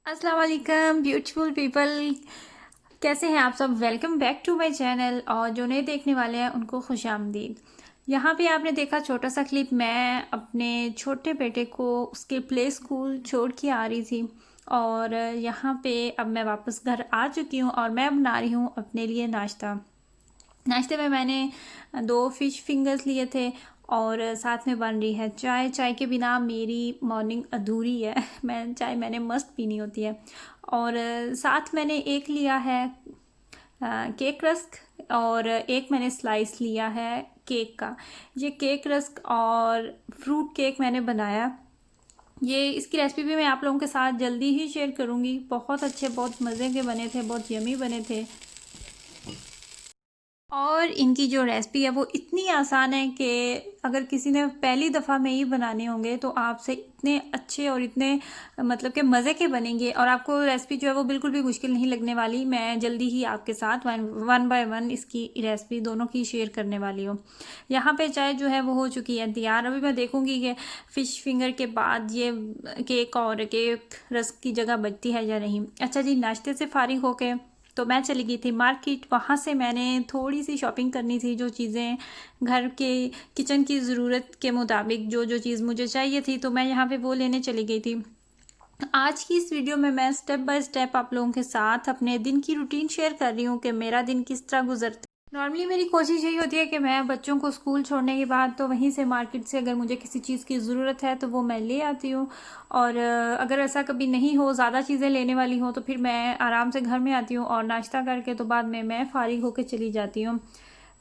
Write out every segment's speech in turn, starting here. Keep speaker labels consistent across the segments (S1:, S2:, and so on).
S1: अस्सलाम वालेकुम beautiful people. कैसे हैं आप सब? Welcome back to my channel. और जो नए देखने वाले हैं उनको खुश आमदीद। यहाँ पे आपने देखा छोटा सा क्लिप, मैं अपने छोटे बेटे को उसके प्ले स्कूल छोड़ के आ रही थी। और यहाँ पे अब मैं वापस घर आ चुकी हूँ और मैं बना रही हूँ अपने लिए नाश्ता। नाश्ते में मैंने 2 फिश फिंगर्स लिए थे और साथ में बन रही है चाय। चाय के बिना मेरी मॉर्निंग अधूरी है। मैंने मस्त पीनी होती है। और साथ मैंने एक लिया है केक रस्क, और एक मैंने स्लाइस लिया है केक का। ये केक रस्क और फ्रूट केक मैंने बनाया। ये इसकी रेसिपी भी मैं आप लोगों के साथ जल्दी ही शेयर करूँगी। बहुत अच्छे, बहुत मज़े के बने थे, बहुत यमी बने थे। और इनकी जो रेसिपी है वो इतनी आसान है कि अगर किसी ने पहली दफ़ा में ही बनाने होंगे तो आपसे इतने अच्छे और इतने मतलब कि मज़े के बनेंगे। और आपको रेसिपी जो है वो बिल्कुल भी मुश्किल नहीं लगने वाली। मैं जल्दी ही आपके साथ वन बाय वन इसकी रेसिपी दोनों की शेयर करने वाली हूँ। यहाँ पे चाय जो है वो हो चुकी है तैयार। अभी मैं देखूँगी कि फ़िश फिंगर के बाद ये केक और केक रस्क की जगह बचती है या नहीं। अच्छा जी, नाश्ते से फारिग होके तो मैं चली गई थी मार्केट। वहाँ से मैंने थोड़ी सी शॉपिंग करनी थी, जो चीज़ें घर के किचन की ज़रूरत के मुताबिक जो जो चीज़ मुझे चाहिए थी, तो मैं यहाँ पे वो लेने चली गई थी। आज की इस वीडियो में मैं स्टेप बाय स्टेप आप लोगों के साथ अपने दिन की रूटीन शेयर कर रही हूँ कि मेरा दिन किस तरह गुजरता है। नॉर्मली मेरी कोशिश यही होती है कि मैं बच्चों को स्कूल छोड़ने के बाद तो वहीं से मार्केट से अगर मुझे किसी चीज़ की ज़रूरत है तो वो मैं ले आती हूँ। और अगर ऐसा कभी नहीं हो, ज़्यादा चीज़ें लेने वाली हो, तो फिर मैं आराम से घर में आती हूँ और नाश्ता करके तो बाद में मैं फ़ारिग होकर चली जाती हूँ।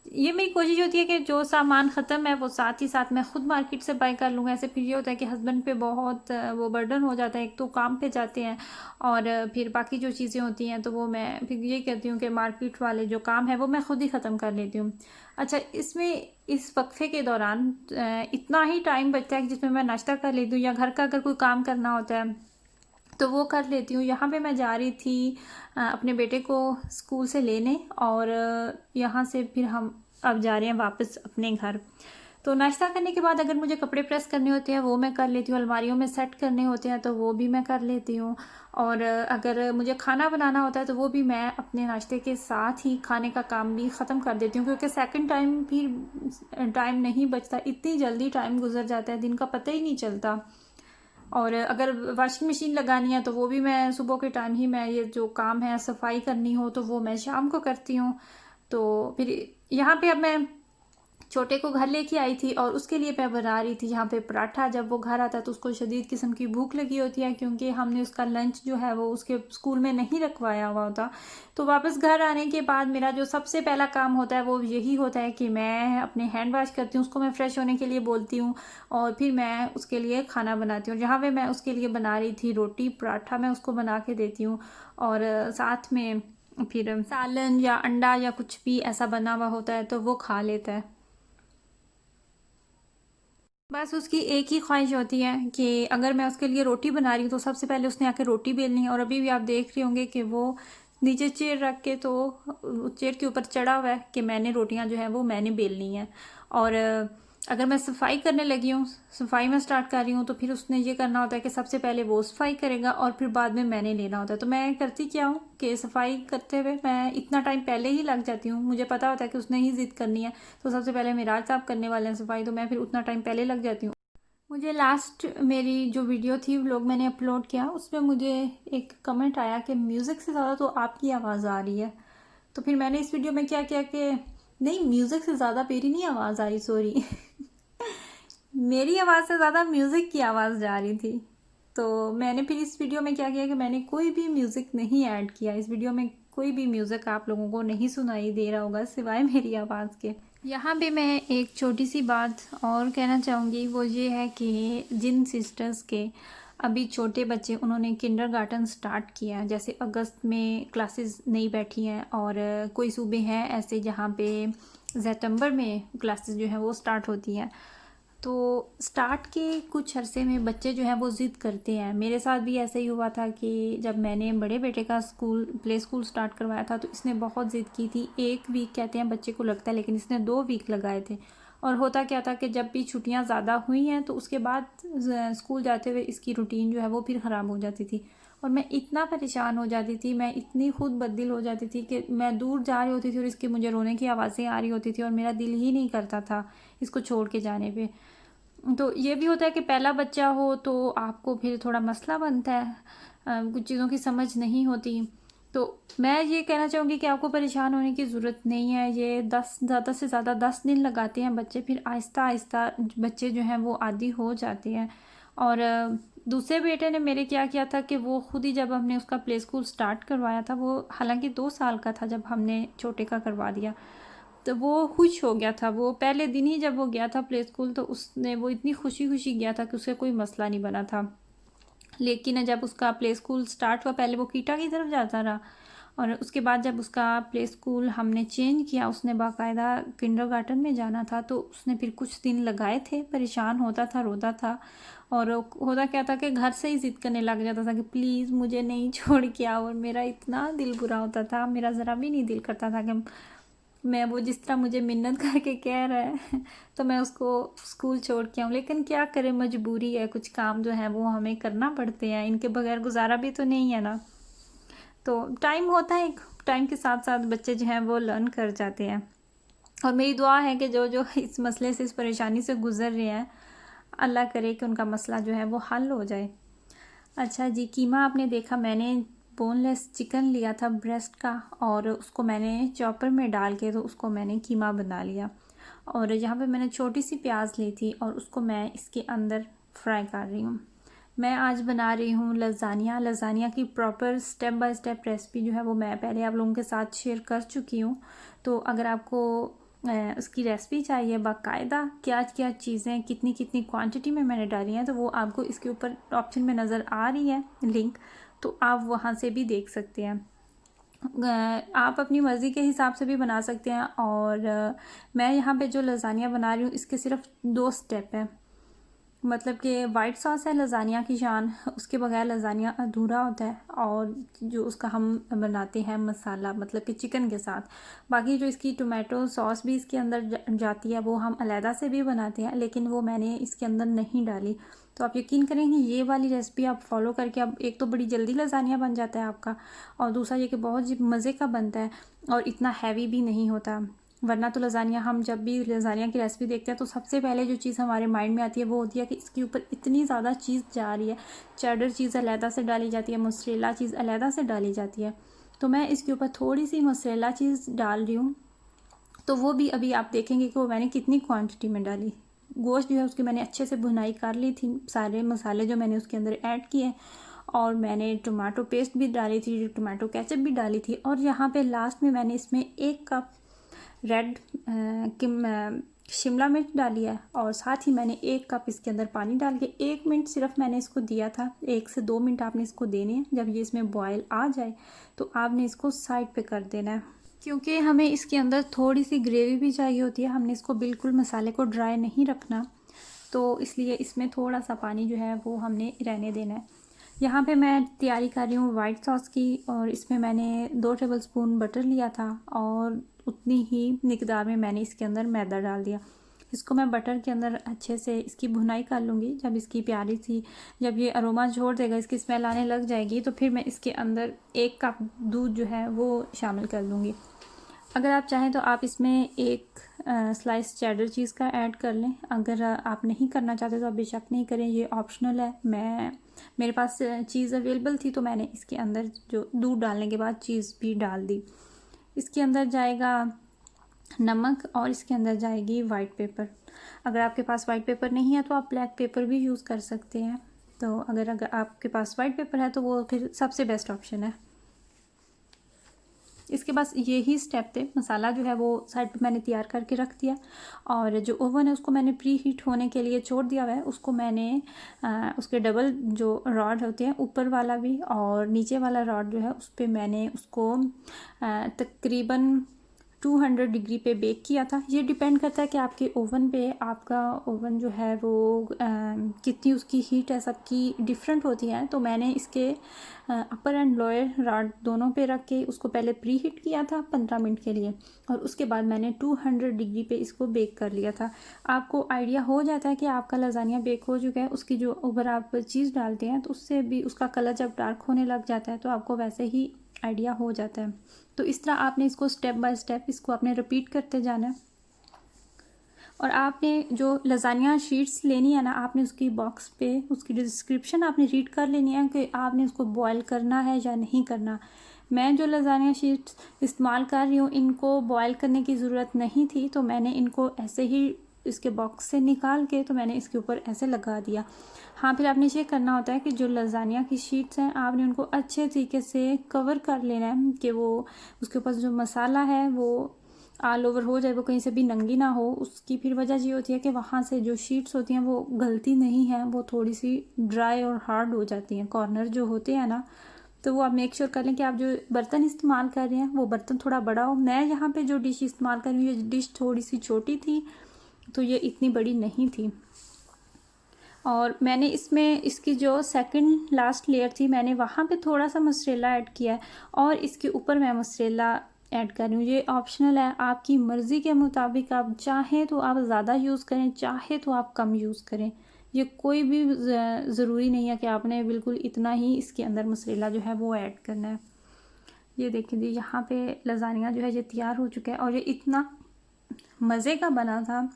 S1: ये मेरी कोशिश होती है कि जो सामान ख़त्म है वो साथ ही साथ मैं ख़ुद मार्केट से बाय कर लूँ। ऐसे फिर ये होता है कि हस्बैंड पे बहुत वो बर्डन हो जाता है। एक तो काम पे जाते हैं और फिर बाकी जो चीज़ें होती हैं तो वो मैं फिर ये कहती हूँ कि मार्केट वाले जो काम है वो मैं ख़ुद ही ख़त्म कर लेती हूँ। अच्छा, इसमें इस वक्फे के दौरान इतना ही टाइम बचता है कि जिसमें मैं नाश्ता कर लेती हूँ या घर का अगर कोई काम करना होता है तो वो कर लेती हूँ। यहाँ पे मैं जा रही थी अपने बेटे को स्कूल से लेने, और यहाँ से फिर हम अब जा रहे हैं वापस अपने घर। तो नाश्ता करने के बाद अगर मुझे कपड़े प्रेस करने होते हैं वो मैं कर लेती हूँ, अलमारियों में सेट करने होते हैं तो वो भी मैं कर लेती हूँ। और अगर मुझे खाना बनाना होता है तो वो भी मैं अपने नाश्ते के साथ ही खाने का काम भी ख़त्म कर देती हूँ, क्योंकि सेकंड टाइम फिर टाइम नहीं बचता। इतनी जल्दी टाइम गुजर जाता है, दिन का पता ही नहीं चलता। और अगर वॉशिंग मशीन लगानी है तो वो भी मैं सुबह के टाइम ही, मैं ये जो काम है सफाई करनी हो तो वो मैं शाम को करती हूँ। तो फिर यहाँ पे अब मैं छोटे को घर लेके आई थी और उसके लिए मैं बना रही थी यहाँ पे पराठा। जब वो घर आता है तो उसको शदीद किस्म की भूख लगी होती है, क्योंकि हमने उसका लंच जो है वो उसके स्कूल में नहीं रखवाया हुआ होता। तो वापस घर आने के बाद मेरा जो सबसे पहला काम होता है वो यही होता है कि मैं अपने हैंड वॉश करती हूँ, उसको मैं फ्रेश होने के लिए बोलती हूँ और फिर मैं उसके लिए खाना बनाती हूँ। जहाँ पे मैं उसके लिए बना रही थी रोटी पराठा, मैं उसको बना के देती हूँ। और साथ में फिर सालन या अंडा या कुछ भी ऐसा बना हुआ होता है तो वो खा लेता है। बस उसकी एक ही ख्वाहिश होती है कि अगर मैं उसके लिए रोटी बना रही हूँ तो सबसे पहले उसने आके रोटी बेलनी है। और अभी भी आप देख रहे होंगे कि वो नीचे चेयर रख के तो चेयर के ऊपर चढ़ा हुआ है कि मैंने रोटियां जो है वो मैंने बेलनी है। और अगर मैं सफाई करने लगी हूँ, सफाई में स्टार्ट कर रही हूँ, तो फिर उसने ये करना होता है कि सबसे पहले वो सफाई करेगा और फिर बाद में मैंने लेना होता है। तो मैं करती क्या हूँ कि सफाई करते हुए मैं इतना टाइम पहले ही लग जाती हूँ। मुझे पता होता है कि उसने ही ज़िद करनी है, तो सबसे पहले मेराज साहब करने वाले हैं सफाई, तो मैं फिर उतना टाइम पहले लग जाती हूँ। मुझे लास्ट मेरी जो वीडियो थी व्लॉग मैंने अपलोड किया, उसमें मुझे एक कमेंट आया कि म्यूज़िक से ज़्यादा तो आपकी आवाज़ आ रही है। तो फिर मैंने इस वीडियो में क्या किया कि नहीं, म्यूज़िक से ज़्यादा मेरी नहीं आवाज़ आ रही, सॉरी। मेरी आवाज़ से ज़्यादा म्यूज़िक की आवाज़ जा रही थी। तो मैंने फिर इस वीडियो में क्या किया कि मैंने कोई भी म्यूज़िक नहीं ऐड किया। इस वीडियो में कोई भी म्यूज़िक आप लोगों को नहीं सुनाई दे रहा होगा सिवाय मेरी आवाज़ के। यहाँ पे मैं एक छोटी सी बात और कहना चाहूँगी, वो ये है कि जिन सिस्टर्स के अभी छोटे बच्चे उन्होंने किंडरगार्टन स्टार्ट किया, जैसे अगस्त में क्लासेस नहीं बैठी हैं, और कोई सूबे हैं ऐसे जहाँ पे सितंबर में क्लासेस जो हैं वो स्टार्ट होती हैं। तो स्टार्ट के कुछ अरसे में बच्चे जो हैं वो ज़िद करते हैं। मेरे साथ भी ऐसा ही हुआ था कि जब मैंने बड़े बेटे का स्कूल प्ले स्कूल स्टार्ट करवाया था तो इसने बहुत ज़िद की थी। 1 वीक कहते हैं बच्चे को लगता है, लेकिन इसने 2 वीक लगाए थे। और होता क्या था कि जब भी छुट्टियां ज़्यादा हुई हैं तो उसके बाद स्कूल जाते हुए इसकी रूटीन जो है वो फिर ख़राब हो जाती थी। और मैं इतना परेशान हो जाती थी, मैं इतनी खुद बददिल हो जाती थी कि मैं दूर जा रही होती थी और इसकी मुझे रोने की आवाज़ें आ रही होती थी और मेरा दिल ही नहीं करता था इसको छोड़ के जाने पे। तो ये भी होता है कि पहला बच्चा हो तो आपको फिर थोड़ा मसला बनता है, कुछ चीज़ों की समझ नहीं होती। तो मैं ये कहना चाहूँगी कि आपको परेशान होने की ज़रूरत नहीं है। ये 10 ज़्यादा से ज़्यादा 10 दिन लगाते हैं बच्चे, फिर आहिस्ता आहिस्ता बच्चे जो हैं वो आदी हो जाते हैं। और दूसरे बेटे ने मेरे क्या किया था कि वो खुद ही, जब हमने उसका प्ले स्कूल स्टार्ट करवाया था, वो हालांकि 2 साल का था जब हमने छोटे का करवा दिया, तो वो खुश हो गया था। वो पहले दिन ही जब वो गया था प्ले स्कूल तो उसने वो इतनी खुशी खुशी गया था कि उसका कोई मसला नहीं बना था। लेकिन जब उसका प्ले स्कूल स्टार्ट हुआ, पहले वो कीटा की तरफ जाता रहा और उसके बाद जब उसका प्ले स्कूल हमने चेंज किया, उसने बाकायदा किंडरगार्टन में जाना था, तो उसने फिर कुछ दिन लगाए थे, परेशान होता था, रोता था। और होता क्या था कि घर से ही ज़िद करने लग जाता था कि प्लीज़ मुझे नहीं छोड़ के आओ, और मेरा इतना दिल बुरा होता था, मेरा ज़रा भी नहीं दिल करता था कि मैं, वो जिस तरह मुझे मिन्नत करके कह रहा है तो मैं उसको स्कूल छोड़ के आऊँ। लेकिन क्या करें, मजबूरी है, कुछ काम जो है वो हमें करना पड़ते हैं, इनके बगैर गुजारा भी तो नहीं है ना। तो टाइम होता है, टाइम के साथ साथ बच्चे जो हैं वो लर्न कर जाते हैं। और मेरी दुआ है कि जो जो इस मसले से, इस परेशानी से गुज़र रहे हैं, अल्लाह करे कि उनका मसला जो है वो हल हो जाए। अच्छा जी, कीमा आपने देखा, मैंने बोनलेस चिकन लिया था ब्रेस्ट का और उसको मैंने चॉपर में डाल के तो उसको मैंने कीमा बना लिया। और यहाँ पे मैंने छोटी सी प्याज ली थी और उसको मैं इसके अंदर फ्राई कर रही हूँ। मैं आज बना रही हूँ लज़ानिया। लज़ानिया की proper step by step recipe जो है वो मैं पहले आप लोगों के साथ शेयर कर चुकी हूँ। तो अगर आपको उसकी रेसिपी चाहिए बाकायदा, क्या क्या चीज़ें कितनी कितनी क्वांटिटी में मैंने डाली हैं, तो वो आपको इसके ऊपर ऑप्शन में नज़र आ रही है लिंक, तो आप वहाँ से भी देख सकते हैं। आप अपनी मर्ज़ी के हिसाब से भी बना सकते हैं। और मैं यहाँ पे जो लज़ानिया बना रही हूँ इसके सिर्फ 2 स्टेप हैं। मतलब कि वाइट सॉस है लज़ानिया की शान, उसके बगैर लज़ानिया अधूरा होता है। और जो उसका हम बनाते हैं मसाला, मतलब कि चिकन के साथ, बाकी जो इसकी टोमेटो सॉस भी इसके अंदर जाती है, वो हम अलहदा से भी बनाते हैं, लेकिन वो मैंने इसके अंदर नहीं डाली। तो आप यकीन करेंगे ये वाली रेसिपी आप फॉलो करके, अब एक तो बड़ी जल्दी लज़ानिया बन जाता है आपका, और दूसरा ये कि बहुत मज़े का बनता है और इतना हैवी भी नहीं होता। वरना तो लज़ानिया, हम जब भी लज़ानिया की रेसिपी देखते हैं तो सबसे पहले जो चीज़ हमारे माइंड में आती है वो होती है कि इसके ऊपर इतनी ज़्यादा चीज़ जा रही है, चेडर चीज़ अलहदा से डाली जाती है, मोज़रेला चीज़ अलहदा से डाली जाती है। तो मैं इसके ऊपर थोड़ी सी मोज़रेला चीज़ डाल रही हूँ। तो वो भी अभी आप देखेंगे कि वो मैंने कितनी क्वांटिटी में डाली। गोश्त जो है उसकी मैंने अच्छे से भुनाई कर ली थी, सारे मसाले जो मैंने उसके अंदर ऐड किए, और मैंने टमाटो पेस्ट भी डाली थी, टमाटो केचप भी डाली थी। और यहाँ पे लास्ट में मैंने इसमें 1 कप रेड शिमला मिर्च डाली है, और साथ ही मैंने 1 कप इसके अंदर पानी डाल के 1 मिनट सिर्फ मैंने इसको दिया था। 1 से 2 मिनट आपने इसको देने हैं। जब ये इसमें बॉयल आ जाए तो आपने इसको साइड पे कर देना है, क्योंकि हमें इसके अंदर थोड़ी सी ग्रेवी भी चाहिए होती है। हमने इसको बिल्कुल मसाले को ड्राई नहीं रखना, तो इसलिए इसमें थोड़ा सा पानी जो है वो हमने रहने देना है। यहाँ पे मैं तैयारी कर रही हूँ वाइट सॉस की, और इसमें मैंने 2 टेबलस्पून बटर लिया था और उतनी ही मिकदार में मैंने इसके अंदर मैदा डाल दिया। इसको मैं बटर के अंदर अच्छे से इसकी भुनाई कर लूँगी। जब इसकी प्यारी सी, जब ये अरोमा छोड़ देगा, इसकी स्मेल आने लग जाएगी, तो फिर मैं इसके अंदर 1 कप दूध जो है वो शामिल कर लूँगी। अगर आप चाहें तो आप इसमें 1 स्लाइस चेडर चीज़ का ऐड कर लें। अगर आप नहीं करना चाहते तो आप बेशक नहीं करें, ये ऑप्शनल है। मेरे पास चीज़ अवेलेबल थी तो मैंने इसके अंदर जो दूध डालने के बाद चीज़ भी डाल दी। इसके अंदर जाएगा नमक और इसके अंदर जाएगी वाइट पेपर। अगर आपके पास वाइट पेपर नहीं है तो आप ब्लैक पेपर भी यूज़ कर सकते हैं। तो अगर आपके पास वाइट पेपर है तो वो फिर सबसे बेस्ट ऑप्शन है। इसके बाद यही स्टेप थे। मसाला जो है वो साइड पे मैंने तैयार करके रख दिया, और जो ओवन है उसको मैंने प्री हीट होने के लिए छोड़ दिया हुआ है। उसको मैंने उसके डबल जो रॉड होते हैं, ऊपर वाला भी और नीचे वाला रॉड जो है, उस पर मैंने उसको तकरीबन 200 डिग्री पे बेक किया था। ये डिपेंड करता है कि आपके ओवन पे, आपका ओवन जो है वो कितनी उसकी हीट है, सबकी डिफरेंट होती है। तो मैंने इसके अपर एंड लोअर रॉड दोनों पे रख के उसको पहले प्री हीट किया था 15 मिनट के लिए, और उसके बाद मैंने 200 डिग्री पे इसको बेक कर लिया था। आपको आइडिया हो जाता है कि आपका लजानिया बेक हो चुका है। उसकी जो ऊपर आप चीज़ डालते हैं तो उससे भी उसका कलर जब डार्क होने लग जाता है तो आपको वैसे ही आइडिया हो जाता है। तो इस तरह आपने इसको स्टेप बाय स्टेप इसको आपने रिपीट करते जाना है। और आपने जो लजानिया शीट्स लेनी है ना, आपने उसकी बॉक्स पे उसकी डिस्क्रिप्शन आपने रीड कर लेनी है कि आपने उसको बॉयल करना है या नहीं करना। मैं जो लजानिया शीट्स इस्तेमाल कर रही हूँ, इनको बॉयल करने की ज़रूरत नहीं थी, तो मैंने इनको ऐसे ही इसके बॉक्स से निकाल के तो मैंने इसके ऊपर ऐसे लगा दिया। हाँ, फिर आपने ये करना होता है कि जो लजानिया की शीट्स हैं आपने उनको अच्छे तरीके से कवर कर लेना है कि वो उसके ऊपर जो मसाला है वो ऑल ओवर हो जाए, वो कहीं से भी नंगी ना हो। उसकी फिर वजह ये होती है कि वहाँ से जो शीट्स होती हैं वो गलती नहीं है, वो थोड़ी सी ड्राई और हार्ड हो जाती हैं, कॉर्नर जो होते हैं ना। तो वो आप मेक श्योर कर लें कि आप जो बर्तन इस्तेमाल कर रहे हैं वो बर्तन थोड़ा बड़ा हो। मैं यहाँ पे जो डिश इस्तेमाल कर रही हूँ, ये डिश थोड़ी सी छोटी थी, तो ये इतनी बड़ी नहीं थी। और मैंने इसमें इसकी जो सेकंड लास्ट लेयर थी, मैंने वहाँ पे थोड़ा सा मसाला ऐड किया है और इसके ऊपर मैं मसाला ऐड कर रही हूँ। ये ऑप्शनल है, आपकी मर्ज़ी के मुताबिक। आप चाहें तो आप ज़्यादा यूज़ करें, चाहे तो आप कम यूज़ करें। ये कोई भी ज़रूरी नहीं है कि आपने बिल्कुल इतना ही इसके अंदर मसाला जो है वो ऐड करना है। ये देखिए जी, यहाँ पे लजानिया जो है ये तैयार हो चुका है और ये इतना मज़े का बना था,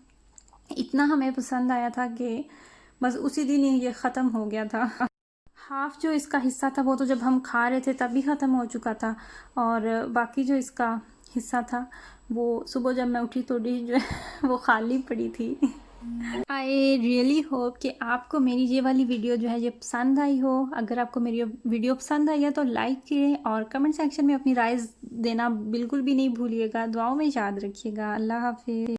S1: इतना हमें पसंद आया था कि बस उसी दिन ही ये ख़त्म हो गया था। हाफ जो इसका हिस्सा था वो तो जब हम खा रहे थे तभी ख़त्म हो चुका था, और बाकी जो इसका हिस्सा था वो सुबह जब मैं उठी तो डिश जो है वो खाली पड़ी थी। आई रियली होप कि आपको मेरी ये वाली वीडियो जो है ये पसंद आई हो। अगर आपको मेरी वीडियो पसंद आई है तो लाइक करें और कमेंट सेक्शन में अपनी राय देना बिल्कुल भी नहीं भूलिएगा। दुआओं में याद रखिएगा। अल्लाह हाफिज़।